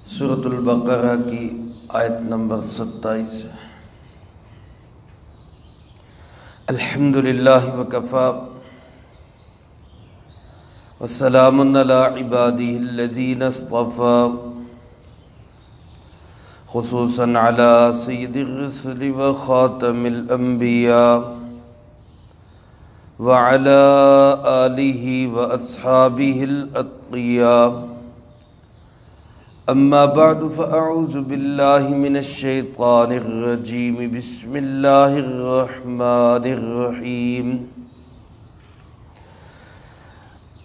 سورۃ البقرہ کی آیت نمبر 27 ہے۔ الحمدللہ وکفی وسلام علی عبادہ الذین اصطفی، خصوصاً علی سید الرسل وخاتم الانبیاء وعلی آلہ واصحابہ الاتقیاء۔ اما بعد فاعوذ باللہ من الشیطان الرجیم، بسم اللہ الرحمن الرحیم۔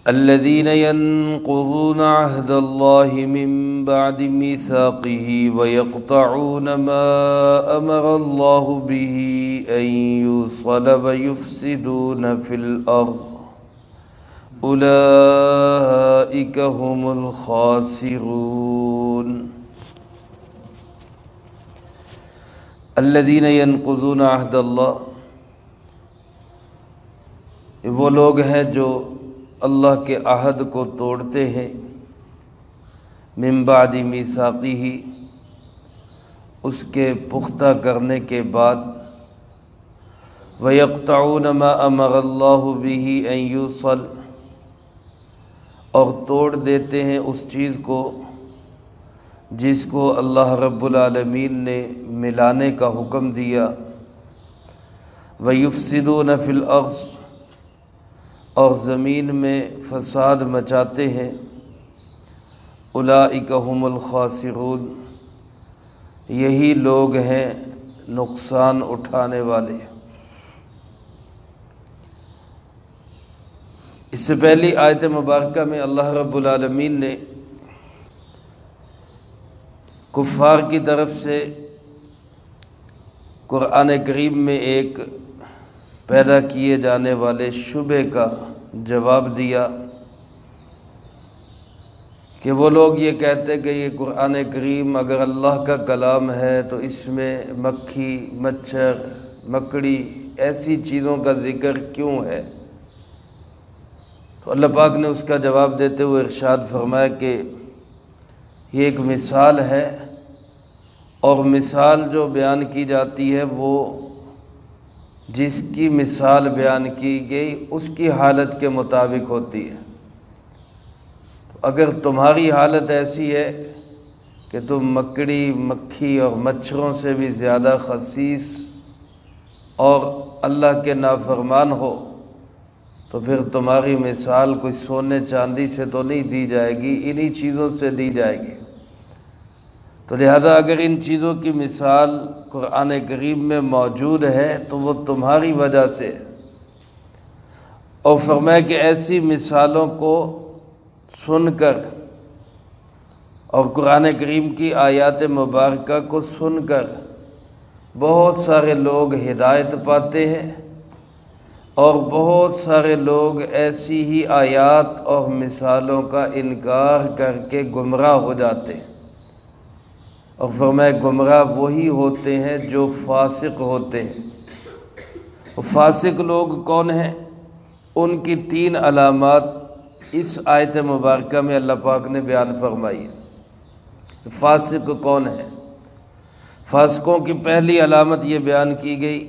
الذین ينقضون عہد اللہ من بعد میثاقہ ویقطعون ما امر اللہ به ان یوصل ویفسدون فی الارض اولئک هم الخاسرون۔ الذین ینقضون عہد اللہ، وہ لوگ ہیں جو اللہ کے عہد کو توڑتے ہیں، من بعد میثاقہ، اس کے پختہ کرنے کے بعد، وَيَقْطَعُونَ مَا أَمَرَ اللَّهُ بِهِ أَن يُوصَلَ، اور توڑ دیتے ہیں اس چیز کو جس کو اللہ رب العالمین نے ملانے کا حکم دیا، وَيُفْسِدُونَ فِي الْأَرْضِ، اور زمین میں فساد مچاتے ہیں، اولئک هم الخاسرون، یہی لوگ ہیں نقصان اٹھانے والے۔ اس سے پہلی آیت مبارکہ میں اللہ رب العالمین نے کفار کی طرف سے قرآن کریم میں ایک پیدا کیے جانے والے شبہ کا جواب دیا کہ وہ لوگ یہ کہتے کہ یہ قرآن کریم اگر اللہ کا کلام ہے تو اس میں مکھی، مچھر، مکڑی ایسی چیزوں کا ذکر کیوں ہے؟ تو اللہ پاک نے اس کا جواب دیتے ہوئے ارشاد فرمایا کہ یہ ایک مثال ہے، اور مثال جو بیان کی جاتی ہے وہ جس کی مثال بیان کی گئی اس کی حالت کے مطابق ہوتی ہے۔ اگر تمہاری حالت ایسی ہے کہ تم مکڑی، مکھی اور مچھروں سے بھی زیادہ خسیس اور اللہ کے نافرمان ہو تو پھر تمہاری مثال کوئی سونے چاندی سے تو نہیں دی جائے گی، انہی چیزوں سے دی جائے گی۔ تو لہذا اگر ان چیزوں کی مثال قرآن کریم میں موجود ہے تو وہ تمہاری وجہ سے، اور فرمایا کہ ایسی مثالوں کو سن کر اور قرآن کریم کی آیات مبارکہ کو سن کر بہت سارے لوگ ہدایت پاتے ہیں، اور بہت سارے لوگ ایسی ہی آیات اور مثالوں کا انکار کر کے گمراہ ہو جاتے ہیں۔ اور فرمایا گمراہ وہی ہوتے ہیں جو فاسق ہوتے ہیں۔ فاسق لوگ کون ہیں؟ ان کی 3 علامات اس آیت مبارکہ میں اللہ پاک نے بیان فرمائی ہے۔ فاسق کون ہے؟ فاسقوں کی پہلی علامت یہ بیان کی گئی،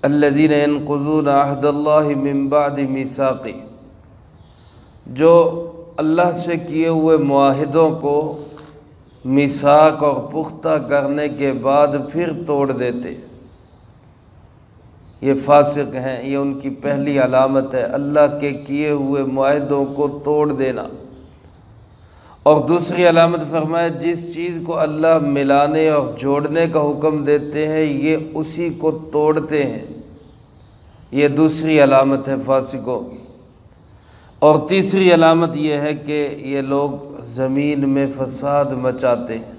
الذین ینقضون عہد اللہ من بعد میثاقہ، جو اللہ سے کیے ہوئے معاہدوں کو میثاق اور پختہ کرنے کے بعد پھر توڑ دیتے، یہ فاسق ہیں۔ یہ ان کی پہلی علامت ہے، اللہ کے کیے ہوئے معاہدوں کو توڑ دینا۔ اور دوسری علامت فرمایا جس چیز کو اللہ ملانے اور جوڑنے کا حکم دیتے ہیں یہ اسی کو توڑتے ہیں، یہ دوسری علامت ہے فاسقوں کی۔ اور تیسری علامت یہ ہے کہ یہ لوگ زمین میں فساد مچاتے ہیں۔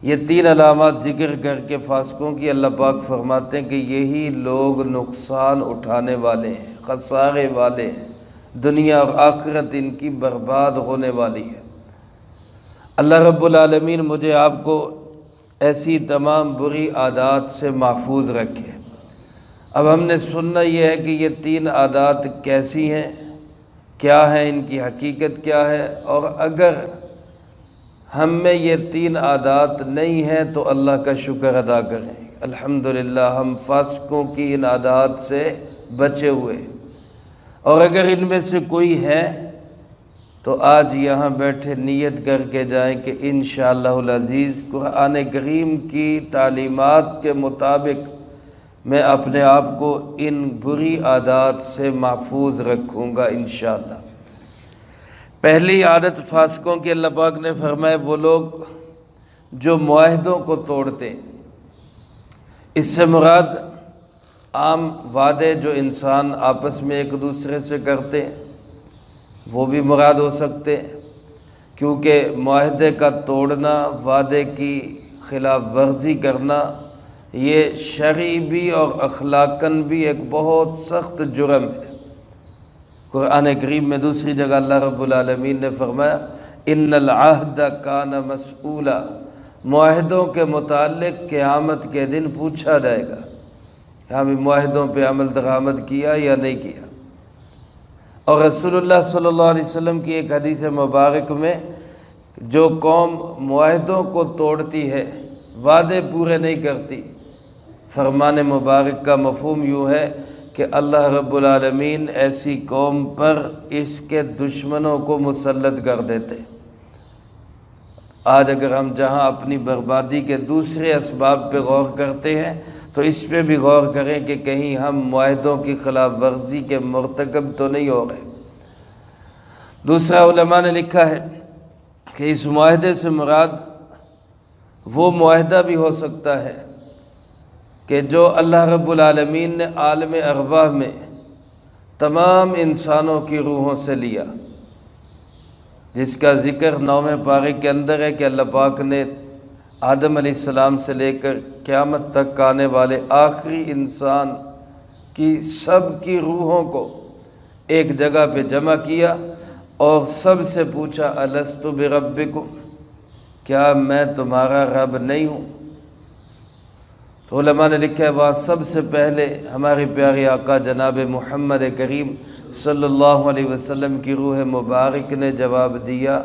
یہ 3 علامات ذکر کر کے فاسقوں کی اللہ پاک فرماتے ہیں کہ یہی لوگ نقصان اٹھانے والے ہیں، خسارے والے ہیں، دنیا اور آخرت ان کی برباد ہونے والی ہے۔ اللہ رب العالمین مجھے آپ کو ایسی تمام بری عادات سے محفوظ رکھے۔ اب ہم نے سننا یہ ہے کہ یہ 3 عادات کیسی ہیں، کیا ہے، ان کی حقیقت کیا ہے، اور اگر ہم میں یہ 3 عادات نہیں ہیں تو اللہ کا شکر ادا کریں۔ الحمدللہ ہم فاسقوں کی ان عادات سے بچے ہوئے، اور اگر ان میں سے کوئی ہے تو آج یہاں بیٹھے نیت کر کے جائیں کہ انشاءاللہ العزیز قرآن کریم کی تعلیمات کے مطابق میں اپنے آپ کو ان بری عادات سے محفوظ رکھوں گا انشاءاللہ۔ پہلی عادت فاسقوں کی اللہ پاک نے فرمایا وہ لوگ جو معاہدوں کو توڑتے ہیں۔ اس سے مراد عام وعدے جو انسان آپس میں ایک دوسرے سے کرتے ہیں وہ بھی مراد ہو سکتے ہیں، کیونکہ معاہدے کا توڑنا، وعدے کی خلاف ورزی کرنا، یہ شرعی بھی اور اخلاقاً بھی ایک بہت سخت جرم ہے۔ قرآن کریم میں دوسری جگہ اللہ رب العالمین نے فرمایا ان العہد کان مسئولا، معاہدوں کے متعلق قیامت کے دن پوچھا جائے گا کہ ہم معاہدوں پہ عمل درآمد کیا یا نہیں کیا۔ اور رسول اللہ صلی اللہ علیہ وسلم کی ایک حدیث مبارک میں جو قوم معاہدوں کو توڑتی ہے، وعدے پورے نہیں کرتی، فرمان مبارک کا مفہوم یوں ہے کہ اللہ رب العالمین ایسی قوم پر اس کے دشمنوں کو مسلط کر دیتے۔ آج اگر ہم جہاں اپنی بربادی کے دوسرے اسباب پہ غور کرتے ہیں تو اس پہ بھی غور کریں کہ کہیں ہم معاہدوں کی خلاف ورزی کے مرتکب تو نہیں ہو گئے۔ دوسرا علماء نے لکھا ہے کہ اس معاہدے سے مراد وہ معاہدہ بھی ہو سکتا ہے کہ جو اللہ رب العالمین نے عالم ارواح میں تمام انسانوں کی روحوں سے لیا، جس کا ذکر 9ویں پارے کے اندر ہے کہ اللہ پاک نے آدم علیہ السلام سے لے کر قیامت تک آنے والے آخری انسان کی سب کی روحوں کو ایک جگہ پہ جمع کیا اور سب سے پوچھا الست بربکم، کیا میں تمہارا رب نہیں ہوں؟ تو علماء نے لکھا ہے وہاں سب سے پہلے ہمارے پیارے آقا جناب محمد کریم صلی اللہ علیہ وسلم کی روح مبارک نے جواب دیا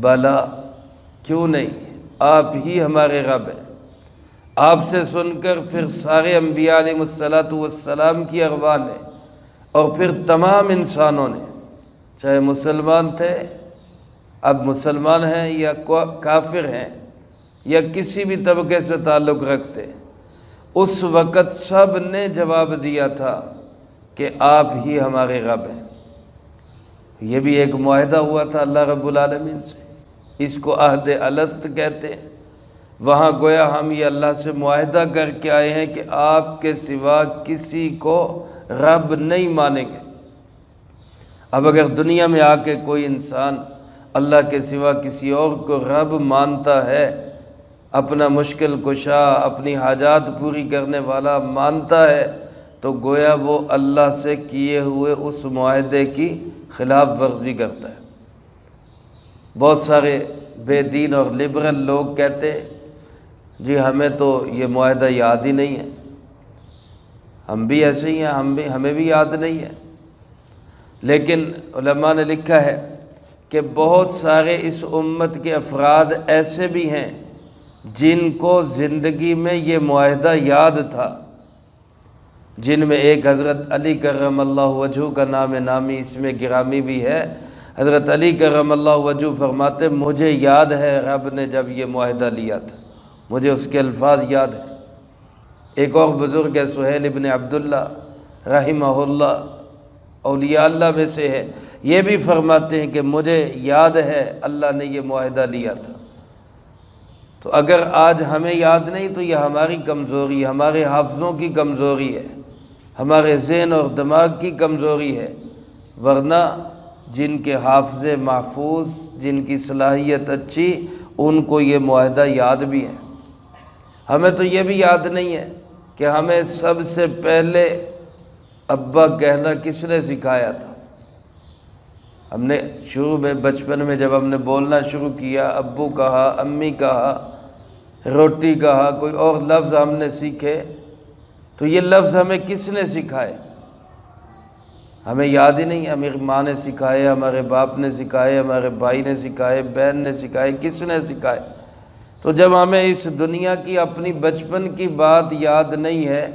بلا، کیوں نہیں، آپ ہی ہمارے رب ہیں۔ آپ سے سن کر پھر سارے انبیاء علیہ السلام کی ارواح نے اور پھر تمام انسانوں نے، چاہے مسلمان تھے، اب مسلمان ہیں یا کافر ہیں یا کسی بھی طبقے سے تعلق رکھتے، اس وقت سب نے جواب دیا تھا کہ آپ ہی ہمارے رب ہیں۔ یہ بھی ایک معاہدہ ہوا تھا اللہ رب العالمین سے، اس کو عہد الست کہتے ہیں۔ وہاں گویا ہم یہ اللہ سے معاہدہ کر کے آئے ہیں کہ آپ کے سوا کسی کو رب نہیں مانیں گے۔ اب اگر دنیا میں آ کے کوئی انسان اللہ کے سوا کسی اور کو رب مانتا ہے، اپنا مشکل کشا، اپنی حاجات پوری کرنے والا مانتا ہے، تو گویا وہ اللہ سے کیے ہوئے اس معاہدے کی خلاف ورزی کرتا ہے۔ بہت سارے بے دین اور لبرل لوگ کہتے ہیں جی ہمیں تو یہ معاہدہ یاد ہی نہیں ہے، ہم بھی ایسے ہی ہیں، ہمیں بھی یاد نہیں ہے۔ لیکن علماء نے لکھا ہے کہ بہت سارے اس امت کے افراد ایسے بھی ہیں جن کو زندگی میں یہ معاہدہ یاد تھا، جن میں ایک حضرت علی کرم اللہ وجہہ کا نام نامی اس میں گرامی بھی ہے۔ حضرت علی کرم اللہ وجہہ فرماتے مجھے یاد ہے رب نے جب یہ معاہدہ لیا تھا، مجھے اس کے الفاظ یاد ہیں۔ ایک اور بزرگ ہے سہیل ابن عبداللہ رحمہ اللہ، اولیاء اللہ میں سے ہے، یہ بھی فرماتے ہیں کہ مجھے یاد ہے اللہ نے یہ معاہدہ لیا تھا۔ تو اگر آج ہمیں یاد نہیں تو یہ ہماری کمزوری، ہمارے حافظوں کی کمزوری ہے، ہمارے ذہن اور دماغ کی کمزوری ہے، ورنہ جن کے حافظے محفوظ، جن کی صلاحیت اچھی، ان کو یہ معاہدہ یاد بھی ہے۔ ہمیں تو یہ بھی یاد نہیں ہے کہ ہمیں سب سے پہلے ابا کہنا کس نے سکھایا تھا۔ ہم نے شروع میں بچپن میں جب ہم نے بولنا شروع کیا، ابو کہا، امی کہا، روٹی کہا، کوئی اور لفظ ہم نے سیکھے، تو یہ لفظ ہمیں کس نے سکھائے؟ ہمیں یاد ہی نہیں، ہمیں ماں نے سکھائے، ہمارے باپ نے سکھائے، ہمارے بھائی نے سکھائے، بہن نے سکھائے، کس نے سکھائے؟ تو جب ہمیں اس دنیا کی اپنی بچپن کی بات یاد نہیں ہے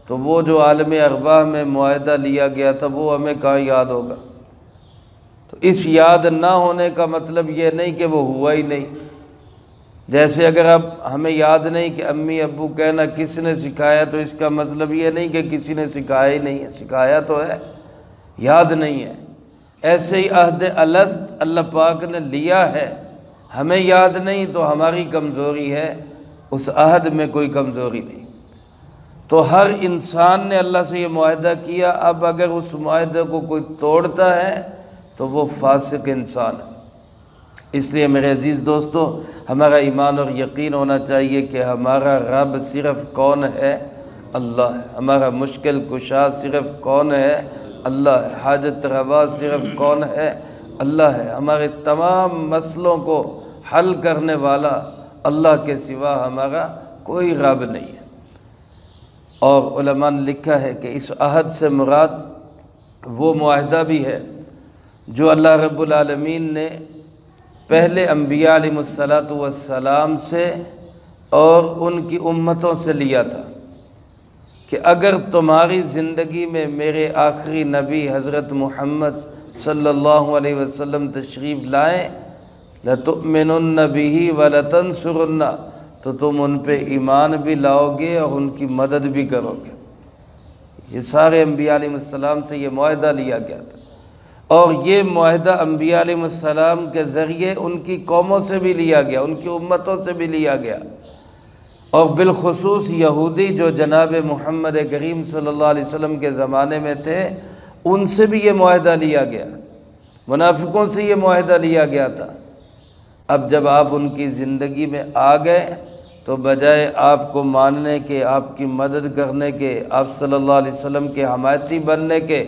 تو وہ جو عالم ارواح میں معاہدہ لیا گیا تھا وہ ہمیں کہاں یاد ہوگا؟ تو اس یاد نہ ہونے کا مطلب یہ نہیں کہ وہ ہوا ہی نہیں۔ جیسے اگر اب ہمیں یاد نہیں کہ امی ابو کہنا کس نے سکھایا، تو اس کا مطلب یہ نہیں کہ کسی نے سکھایا ہی نہیں ہے، سکھایا تو ہے، یاد نہیں ہے۔ ایسے ہی عہد الست اللہ پاک نے لیا ہے، ہمیں یاد نہیں تو ہماری کمزوری ہے، اس عہد میں کوئی کمزوری نہیں۔ تو ہر انسان نے اللہ سے یہ معاہدہ کیا، اب اگر اس معاہدے کو کوئی توڑتا ہے تو وہ فاسق انسان ہے۔ اس لیے میرے عزیز دوستو، ہمارا ایمان اور یقین ہونا چاہیے کہ ہمارا رب صرف کون ہے؟ اللہ ہے۔ ہمارا مشکل کشا صرف کون ہے؟ اللہ ہے۔ حاجت روا صرف کون ہے؟ اللہ ہے۔ ہمارے تمام مسئلوں کو حل کرنے والا اللہ کے سوا ہمارا کوئی رب نہیں ہے۔ اور علماء نے لکھا ہے کہ اس عہد سے مراد وہ معاہدہ بھی ہے جو اللہ رب العالمین نے پہلے انبیاء علیہ السلام سے اور ان کی امتوں سے لیا تھا کہ اگر تمہاری زندگی میں میرے آخری نبی حضرت محمد صلی اللہ علیہ وسلم تشریف لائیں، لَتُؤْمِنُنَّ بِهِ وَلَتَنْصُرُنَّ، تو تم ان پہ ایمان بھی لاؤ گے اور ان کی مدد بھی کرو گے۔ یہ سارے انبیاء علیہ السلام سے یہ معاہدہ لیا گیا تھا، اور یہ معاہدہ انبیاء علیہ السلام کے ذریعے ان کی قوموں سے بھی لیا گیا، ان کی امتوں سے بھی لیا گیا، اور بالخصوص یہودی جو جناب محمد کریم صلی اللہ علیہ وسلم کے زمانے میں تھے، ان سے بھی یہ معاہدہ لیا گیا، منافقوں سے یہ معاہدہ لیا گیا تھا۔ اب جب آپ ان کی زندگی میں آ گئے تو بجائے آپ کو ماننے کے، آپ کی مدد کرنے کے، آپ صلی اللہ علیہ وسلم کے حمایتی بننے کے،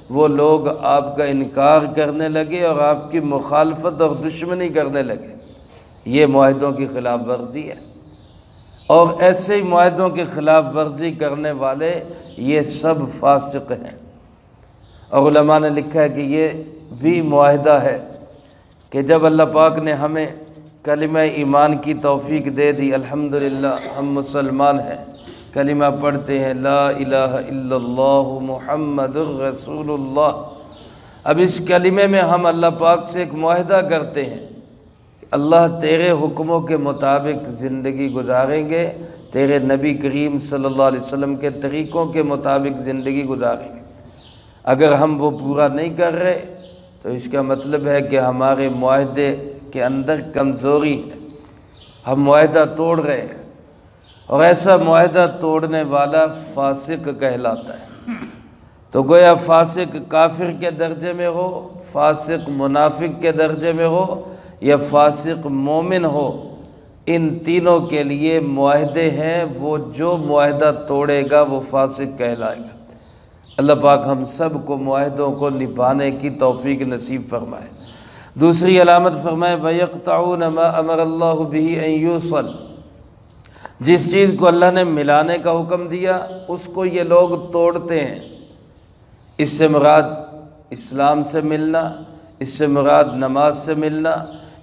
وہ لوگ آپ کا انکار کرنے لگے اور آپ کی مخالفت اور دشمنی کرنے لگے۔ یہ معاہدوں کی خلاف ورزی ہے، اور ایسے ہی معاہدوں کی خلاف ورزی کرنے والے یہ سب فاسق ہیں۔ اور علماء نے لکھا ہے کہ یہ بھی معاہدہ ہے کہ جب اللہ پاک نے ہمیں کلمہ ایمان کی توفیق دے دی، الحمدللہ ہم مسلمان ہیں، کلمہ پڑھتے ہیں لا الہ الا اللہ محمد الرسول اللہ۔ اب اس کلمے میں ہم اللہ پاک سے ایک معاہدہ کرتے ہیں کہ اللہ تیرے حکموں کے مطابق زندگی گزاریں گے، تیرے نبی کریم صلی اللہ علیہ وسلم کے طریقوں کے مطابق زندگی گزاریں گے۔ اگر ہم وہ پورا نہیں کر رہے تو اس کا مطلب ہے کہ ہمارے معاہدے کے اندر کمزوری ہے، ہم معاہدہ توڑ رہے ہیں، اور ایسا معاہدہ توڑنے والا فاسق کہلاتا ہے۔ تو گویا فاسق کافر کے درجے میں ہو، فاسق منافق کے درجے میں ہو، یا فاسق مومن ہو، ان تینوں کے لیے معاہدے ہیں، وہ جو معاہدہ توڑے گا وہ فاسق کہلائے گا۔ اللہ پاک ہم سب کو معاہدوں کو نبھانے کی توفیق نصیب فرمائے۔ دوسری علامت فرمائے وَيَقْطَعُونَ مَا أَمَرَ اللَّهُ بِهِ أَن يُوصَلَ، جس چیز کو اللہ نے ملانے کا حکم دیا اس کو یہ لوگ توڑتے ہیں۔ اس سے مراد اسلام سے ملنا، اس سے مراد نماز سے ملنا،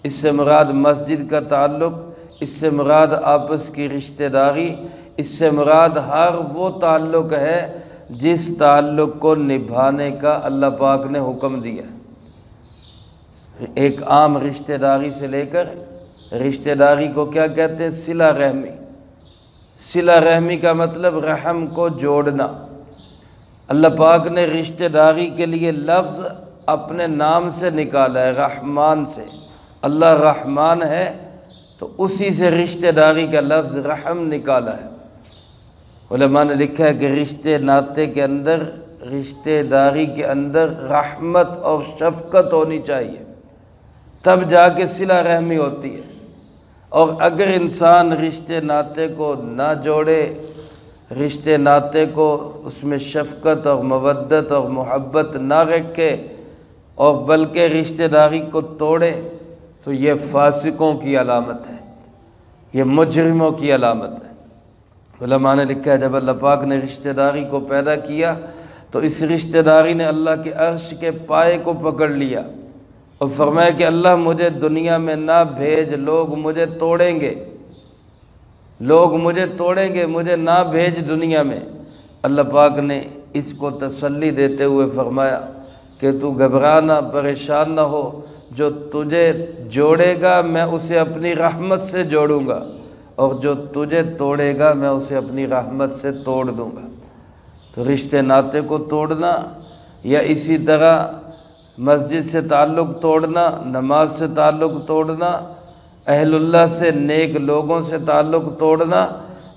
اس سے مراد مسجد کا تعلق، اس سے مراد آپس کی رشتہ داری، اس سے مراد ہر وہ تعلق ہے جس تعلق کو نبھانے کا اللہ پاک نے حکم دیا۔ ایک عام رشتہ داری سے لے کر، رشتہ داری کو کیا کہتے ہیں؟ صلہ رحمی۔ صلہ رحمی کا مطلب رحم کو جوڑنا۔ اللہ پاک نے رشتہ داری کے لیے لفظ اپنے نام سے نکالا ہے، رحمان سے۔ اللہ رحمان ہے تو اسی سے رشتہ داری کا لفظ رحم نکالا ہے۔ علماء نے لکھا ہے کہ رشتے ناطے کے اندر، رشتہ داری کے اندر رحمت اور شفقت ہونی چاہیے، تب جا کے صلہ رحمی ہوتی ہے۔ اور اگر انسان رشتے ناطے کو نہ جوڑے، رشتے ناطے کو اس میں شفقت اور مودت اور محبت نہ رکھے، اور بلکہ رشتہ داری کو توڑے، تو یہ فاسقوں کی علامت ہے، یہ مجرموں کی علامت ہے۔ علماء نے لکھا ہے جب اللہ پاک نے رشتہ داری کو پیدا کیا تو اس رشتہ داری نے اللہ کے عرش کے پائے کو پکڑ لیا اور فرمایا کہ اللہ مجھے دنیا میں نہ بھیج، لوگ مجھے توڑیں گے، لوگ مجھے توڑیں گے، مجھے نہ بھیج دنیا میں۔ اللہ پاک نے اس کو تسلی دیتے ہوئے فرمایا کہ تو گھبرانا، پریشان نہ ہو، جو تجھے جوڑے گا میں اسے اپنی رحمت سے جوڑوں گا، اور جو تجھے توڑے گا میں اسے اپنی رحمت سے توڑ دوں گا۔ تو رشتے ناطے کو توڑنا یا اسی طرح مسجد سے تعلق توڑنا، نماز سے تعلق توڑنا، اہل اللہ سے، نیک لوگوں سے تعلق توڑنا،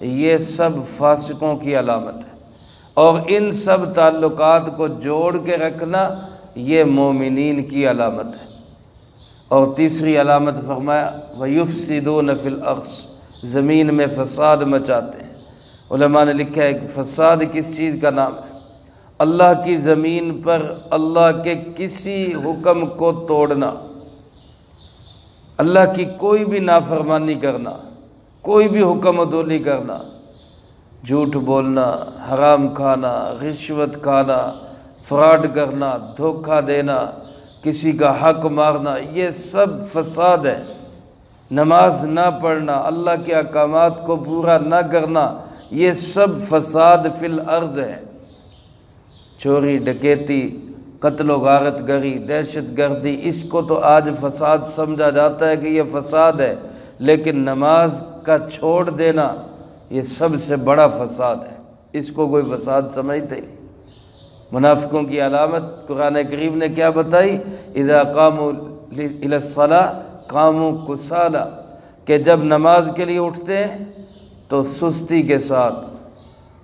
یہ سب فاسقوں کی علامت ہے، اور ان سب تعلقات کو جوڑ کے رکھنا یہ مومنین کی علامت ہے۔ اور تیسری علامت فرمایا وَيُفْسِدُونَ فِي الْأَرْضِ، زمین میں فساد مچاتے ہیں۔ علماء نے لکھا ہے کہ فساد کس چیز کا نام ہے؟ اللہ کی زمین پر اللہ کے کسی حکم کو توڑنا، اللہ کی کوئی بھی نافرمانی کرنا، کوئی بھی حکم عدولی کرنا، جھوٹ بولنا، حرام کھانا، رشوت کھانا، فراڈ کرنا، دھوکہ دینا، کسی کا حق مارنا، یہ سب فساد ہے۔ نماز نہ پڑھنا، اللہ کے احکامات کو پورا نہ کرنا، یہ سب فساد فی الارض ہے۔ چوری، ڈکیتی، قتل و غارت گری، دہشت گردی، اس کو تو آج فساد سمجھا جاتا ہے کہ یہ فساد ہے، لیکن نماز کا چھوڑ دینا یہ سب سے بڑا فساد ہے، اس کو کوئی فساد سمجھتے نہیں۔ منافقوں کی علامت قرآن کریم نے کیا بتائی؟ اذا قاموا الی الصلاۃ قاموا کسالی، کہ جب نماز کے لیے اٹھتے ہیں تو سستی کے ساتھ،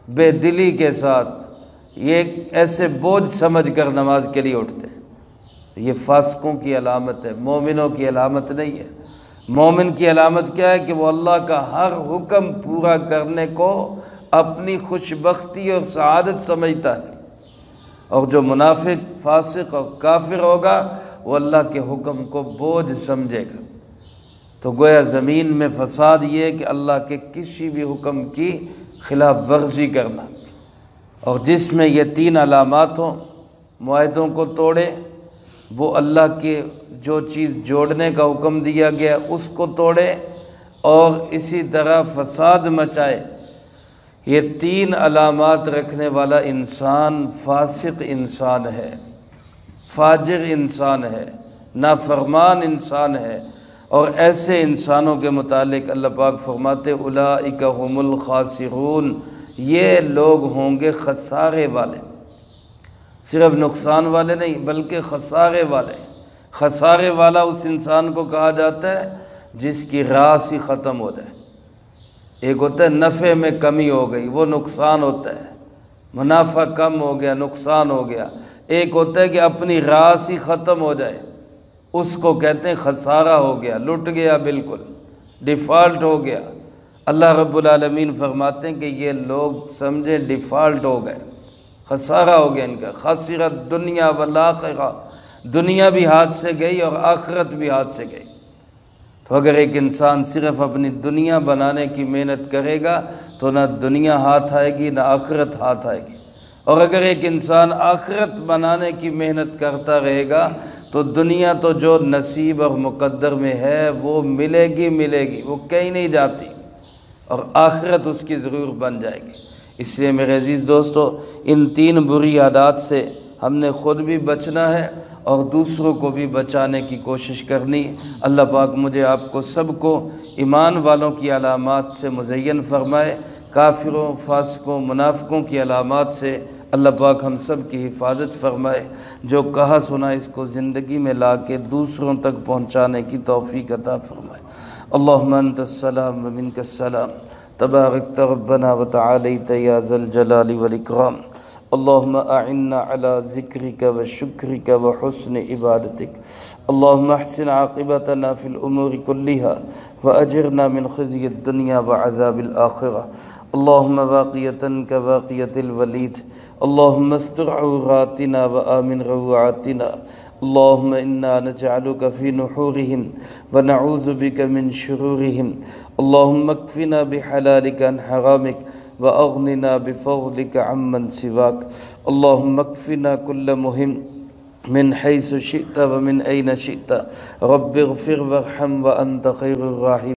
بے دلی کے ساتھ، یہ ایسے بوجھ سمجھ کر نماز کے لیے اٹھتے ہیں۔ یہ فاسقوں کی علامت ہے، مومنوں کی علامت نہیں ہے۔ مومن کی علامت کیا ہے کہ وہ اللہ کا ہر حکم پورا کرنے کو اپنی خوش بختی اور سعادت سمجھتا ہے، اور جو منافق، فاسق اور کافر ہوگا وہ اللہ کے حکم کو بوجھ سمجھے گا۔ تو گویا زمین میں فساد یہ ہے کہ اللہ کے کسی بھی حکم کی خلاف ورزی کرنا، اور جس میں یہ تین علامات ہوں، معاہدوں کو توڑے، وہ اللہ کے جو چیز جوڑنے کا حکم دیا گیا اس کو توڑے، اور اسی طرح فساد مچائے، یہ تین علامات رکھنے والا انسان فاسق انسان ہے، فاجر انسان ہے، نافرمان انسان ہے۔ اور ایسے انسانوں کے متعلق اللہ پاک فرماتے اولئک هم الخاسرون، یہ لوگ ہوں گے خسارے والے، صرف نقصان والے نہیں بلکہ خسارے والے۔ خسارے والا اس انسان کو کہا جاتا ہے جس کی راس ہی ختم ہو جائے۔ ایک ہوتا ہے نفع میں کمی ہو گئی، وہ نقصان ہوتا ہے، منافع کم ہو گیا، نقصان ہو گیا۔ ایک ہوتا ہے کہ اپنی راس ہی ختم ہو جائے، اس کو کہتے ہیں خسارہ ہو گیا، لٹ گیا، بالکل ڈیفالٹ ہو گیا۔ اللہ رب العالمین فرماتے ہیں کہ یہ لوگ سمجھے ڈیفالٹ ہو گئے، خسارہ ہو گیا ان کا۔ خسرت دنیا والآخرہ، دنیا بھی ہاتھ سے گئی اور آخرت بھی ہاتھ سے گئی۔ تو اگر ایک انسان صرف اپنی دنیا بنانے کی محنت کرے گا تو نہ دنیا ہاتھ آئے گی نہ آخرت ہاتھ آئے گی، اور اگر ایک انسان آخرت بنانے کی محنت کرتا رہے گا تو دنیا تو جو نصیب اور مقدر میں ہے وہ ملے گی، وہ کہیں نہیں جاتی، اور آخرت اس کی ضرور بن جائے گی۔ اس لیے میرے عزیز دوستو، ان تین بری عادات سے ہم نے خود بھی بچنا ہے اور دوسروں کو بھی بچانے کی کوشش کرنی۔ اللہ پاک مجھے آپ کو سب کو ایمان والوں کی علامات سے مزین فرمائے، کافروں، فاسقوں، منافقوں کی علامات سے اللہ پاک ہم سب کی حفاظت فرمائے۔ جو کہا سنا اس کو زندگی میں لا کے دوسروں تک پہنچانے کی توفیق عطا فرمائے۔ اللہم انت السلام و منک السلام، تبارکت ربنا و تعالیت یا ذا الجلال والاکرام۔ اللہم اعنا علی ذکرک و شکرک و حسن عبادتک۔ اللہم احسن عاقبتنا فی الامور کلہا و اجرنا من خزی الدنیا و عذاب الآخرہ۔ اللہم واقیتاً کواقیت الولید، اللہم استر عوراتنا و آمن روعاتنا۔ اللہم انا نجعلک فی نحورہم و نعوذ بک من شرورہم۔ اللہم اکفنا بحلالک عن حرامک وأغننا بفضلك عمن سواك. اللهم اكفنا كل مهم من حيث شئت ومن أين شئت. رب اغفر وارحم وأنت خير الراحمين.